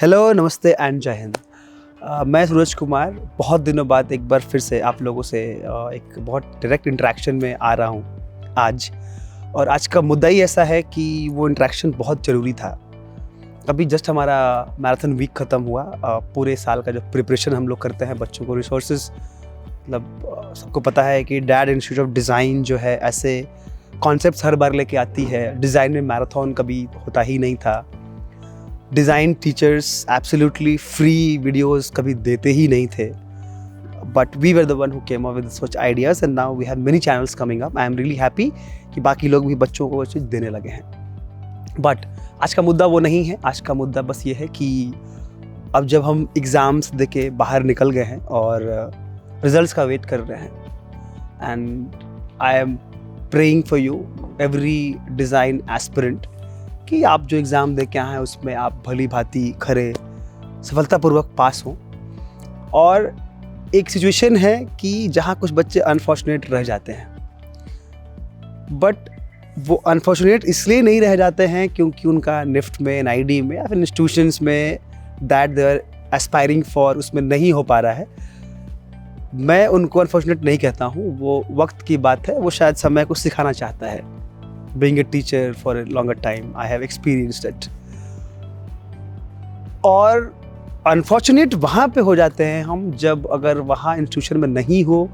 Hello, नमस्ते and जय हिंद। मैं सूरज कुमार बहुत दिनों बाद एक बार फिर से आप लोगों से एक बहुत डायरेक्ट इंटरेक्शन में आ रहा हूँ आज। और आज का मुद्दा ही ऐसा है कि वो इंटरेक्शन बहुत ज़रूरी था। अभी जस्ट हमारा मैराथन वीक ख़त्म हुआ। पूरे साल का जो प्रिपरेशन हम लोग करते हैं बच्चों को, रिसोर्सेज मतलब सबको पता है कि डैड इंस्टीट्यूट ऑफ डिज़ाइन जो है ऐसे कॉन्सेप्ट्स हर बार लेके आती है। डिज़ाइन में मैराथन कभी होता ही नहीं था। Design teachers absolutely free videos कभी देते ही नहीं थे, but we were the one who came up with such ideas and now we have many channels coming up. I am really happy कि बाकी लोग भी बच्चों को चीज़ देने लगे हैं। बट आज का मुद्दा वो नहीं है। आज का मुद्दा बस ये है कि अब जब हम एग्ज़ाम्स दे के बाहर निकल गए हैं और रिजल्ट्स का वेट कर रहे हैं, and I am praying for you every design aspirant कि आप जो एग्ज़ाम दे के आए हैं उसमें आप भली भांति खरे सफलतापूर्वक पास हों। और एक सिचुएशन है कि जहाँ कुछ बच्चे अनफॉर्चुनेट रह जाते हैं, बट वो अनफॉर्चुनेट इसलिए नहीं रह जाते हैं क्योंकि उनका निफ्ट में, एनआईडी में या फिर इंस्टीट्यूशंस में that they are aspiring for उसमें नहीं हो पा रहा है। मैं उनको अनफॉर्चुनेट नहीं कहता हूँ, वो वक्त की बात है। वो शायद समय को सिखाना चाहता है। Being a teacher for a longer time, I have experienced it. और अनफॉर्चुनेट वहाँ पे हो जाते हैं हम जब अगर वहाँ इंस्टीट्यूशन में नहीं हो,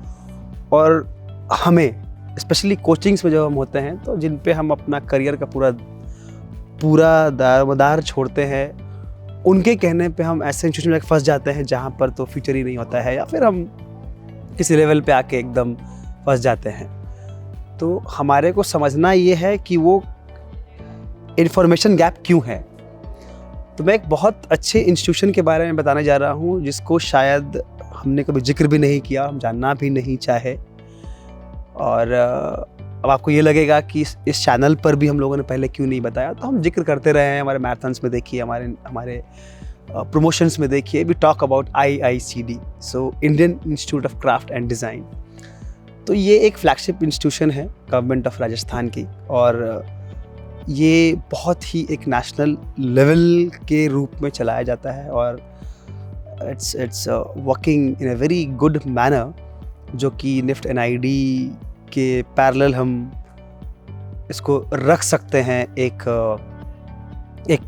और हमें स्पेशली कोचिंग्स में जब हम होते हैं तो जिन पे हम अपना करियर का पूरा दारोमदार छोड़ते हैं, उनके कहने पे हम ऐसे इंस्टीट्यूशन में फंस जाते हैं जहाँ पर तो फ्यूचर ही नहीं होता है, या फिर हम किसी लेवल पे आके एकदम फंस जाते हैं। तो हमारे को समझना ये है कि वो इन्फॉर्मेशन गैप क्यों है। तो मैं एक बहुत अच्छे इंस्टीट्यूशन के बारे में बताने जा रहा हूँ जिसको शायद हमने कभी जिक्र भी नहीं किया, हम जानना भी नहीं चाहे। और अब आपको ये लगेगा कि इस चैनल पर भी हम लोगों ने पहले क्यों नहीं बताया। तो हम जिक्र करते रहे हैं, हमारे मैराथन्स में देखिए, हमारे प्रमोशंस में देखिए। We talk about IICD, so Indian Institute of Craft and Design. तो ये एक फ्लैगशिप इंस्टीट्यूशन है गवर्नमेंट ऑफ राजस्थान की, और ये बहुत ही एक नेशनल लेवल के रूप में चलाया जाता है। और it's working in a very good manner, जो कि निफ्ट NID के पैरेलल हम इसको रख सकते हैं एक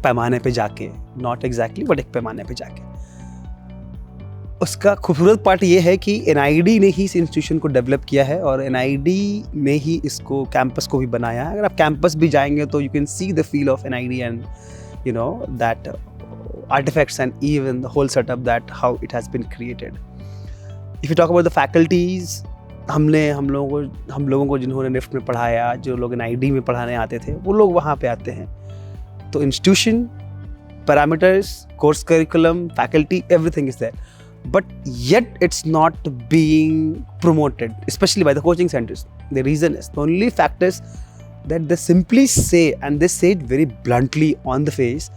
पैमाने पे जाके, नॉट एग्जैक्टली बट एक पैमाने पे जाके। उसका खूबसूरत पार्ट ये है कि NID ने ही इस इंस्टीट्यूशन को डेवलप किया है, और NID ने ही इसको कैंपस को भी बनाया है। अगर आप कैंपस भी जाएंगे तो you can see the feel of NID and you know that artifacts and even the whole setup that how it has been created. If you talk about the faculties, हम लोगों को जिन्होंने निफ्ट में पढ़ाया, जो लोग NID में पढ़ाने आते थे, वो लोग वहाँ पे आते हैं। तो institution, parameters, course curriculum, faculty, everything is there, but yet it's not being promoted, especially by the coaching centers. The reason is, the only fact is that they simply say, and they say it very bluntly on the face,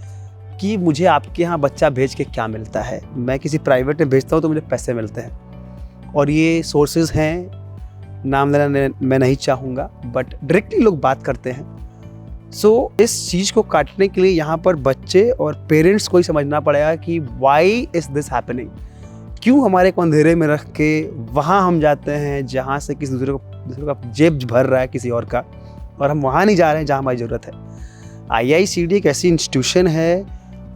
कि मुझे आपके यहाँ बच्चा भेज के क्या मिलता है। मैं किसी प्राइवेट में भेजता हूँ तो मुझे पैसे मिलते हैं। और ये सोर्सेज हैं, नाम लेना मैं नहीं चाहूँगा, बट डायरेक्टली लोग बात करते हैं। सो इस चीज़ को काटने के लिए यहाँ पर बच्चे और पेरेंट्स को ही समझना पड़ेगा कि वाई इज़ दिस हैपनिंग। क्यों हमारे को अंधेरे में रख के वहाँ हम जाते हैं जहाँ से किसी दूसरे का जेब भर रहा है किसी और का, और हम वहाँ नहीं जा रहे हैं जहाँ हमारी ज़रूरत है। IICD एक ऐसी इंस्टीट्यूशन है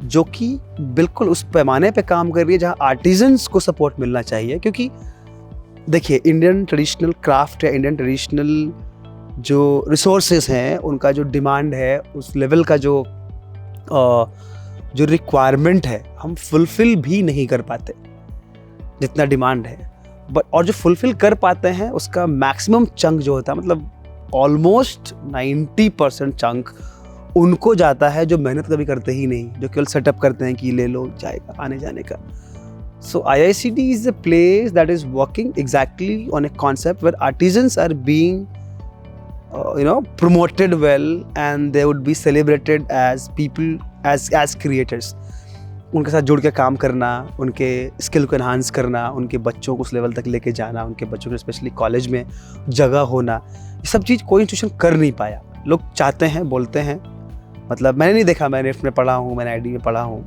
जो कि बिल्कुल उस पैमाने पे काम कर रही है जहाँ आर्टिजन्स को सपोर्ट मिलना चाहिए। क्योंकि देखिए, इंडियन ट्रेडिशनल क्राफ्ट या इंडियन ट्रेडिशनल जो रिसोर्सेज हैं, उनका जो डिमांड है, उस लेवल का जो रिक्वायरमेंट है, हम फुलफ़िल भी नहीं कर पाते जितना डिमांड है। बट और जो फुलफ़िल कर पाते हैं उसका मैक्सिमम चंक जो होता है, मतलब ऑलमोस्ट 90% चंक उनको जाता है जो मेहनत कभी करते ही नहीं, जो केवल सेटअप करते हैं कि ले लो जाएगा आने जाने का। So IICD is a place that is working exactly on a concept where artisans are being promoted well, and they would be celebrated as people, as creators. उनके साथ जुड़ के काम करना, उनके स्किल को एनहांस करना, उनके बच्चों को उस लेवल तक लेके जाना, उनके बच्चों को स्पेशली कॉलेज में जगह होना, ये सब चीज़ कोई इंस्टीट्यूशन कर नहीं पाया। लोग चाहते हैं, बोलते हैं, मतलब मैंने नहीं देखा, मैं निफ्ट में पढ़ा हूँ, मैंने IID में पढ़ा हूँ,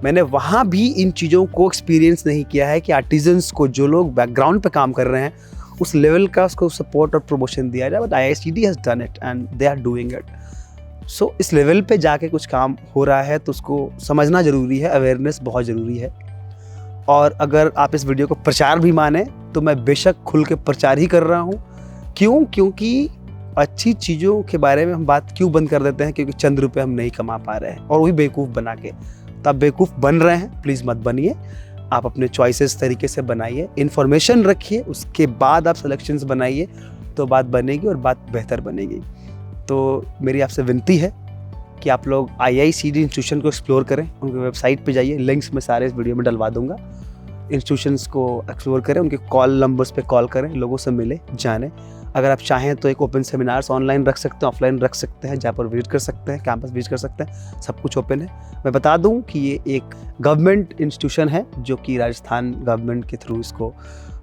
मैंने वहाँ भी इन चीज़ों को एक्सपीरियंस नहीं किया है कि आर्टिजन्स को, जो लोग बैकग्राउंड पे काम कर रहे हैं, उस लेवल का उसको सपोर्ट और प्रमोशन दिया जाए। But IICD has done it and they are doing it. So इस लेवल पे जाके कुछ काम हो रहा है तो उसको समझना ज़रूरी है, अवेयरनेस बहुत ज़रूरी है। और अगर आप इस वीडियो को प्रचार भी माने तो मैं बेशक खुल के प्रचार ही कर रहा हूँ। क्यों? क्योंकि अच्छी चीज़ों के बारे में हम बात क्यों बंद कर देते हैं? क्योंकि चंद रुपये हम नहीं कमा पा रहे हैं, और वही बेवकूफ़ बना के। तो आप बेवकूफ़ बन रहे हैं, प्लीज़ मत बनिए। आप अपने चॉइसेस तरीके से बनाइए, इन्फॉर्मेशन रखिए, उसके बाद आप सिलेक्शंस बनाइए, तो बात बनेगी और बात बेहतर बनेगी। तो मेरी आपसे विनती है कि आप लोग IICD इंस्टीट्यूशन को एक्सप्लोर करें, उनकी वेबसाइट पे जाइए, लिंक्स मैं सारे इस वीडियो में डलवा दूंगा। इंस्टीट्यूशंस को एक्सप्लोर करें, उनके कॉल नंबर्स पे कॉल करें, लोगों से मिले, जानें। अगर आप चाहें तो एक ओपन सेमिनार्स ऑनलाइन रख सकते हैं, ऑफलाइन रख सकते हैं, जहाँ पर विजिट कर सकते हैं, कैंपस विजिट कर सकते हैं, सब कुछ ओपन है। मैं बता दूं कि ये एक गवर्नमेंट इंस्टीट्यूशन है जो कि राजस्थान गवर्नमेंट के थ्रू इसको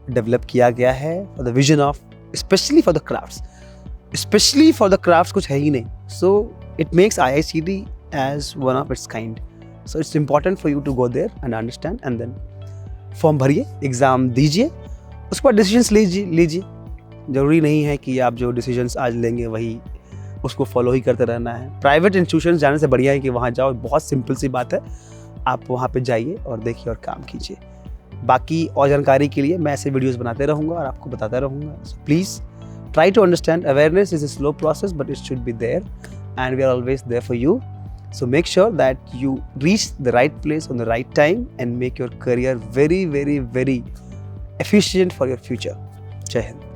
डेवलप किया गया है for the vision of specially for the crafts. Specially for the crafts कुछ है ही नहीं, so it makes IICD as one of its kind. So it's important for you to go there and understand, and then form भरिए, exam दीजिए, उसके बाद decisions लीजिए। ज़रूरी नहीं है कि आप जो डिसीजंस आज लेंगे वही उसको फॉलो ही करते रहना है। प्राइवेट इंस्टीट्यूशन जाने से बढ़िया है कि वहाँ जाओ, बहुत सिंपल सी बात है। आप वहाँ पे जाइए और देखिए और काम कीजिए। बाकी और जानकारी के लिए मैं ऐसे वीडियोज़ बनाते रहूँगा और आपको बताता रहूँगा। So please try to understand, awareness is a slow process, but it should be there, and we are always there for you. So make sure that you reach the right place on the right time and make your career very, very, very efficient for your future. Jai Hind.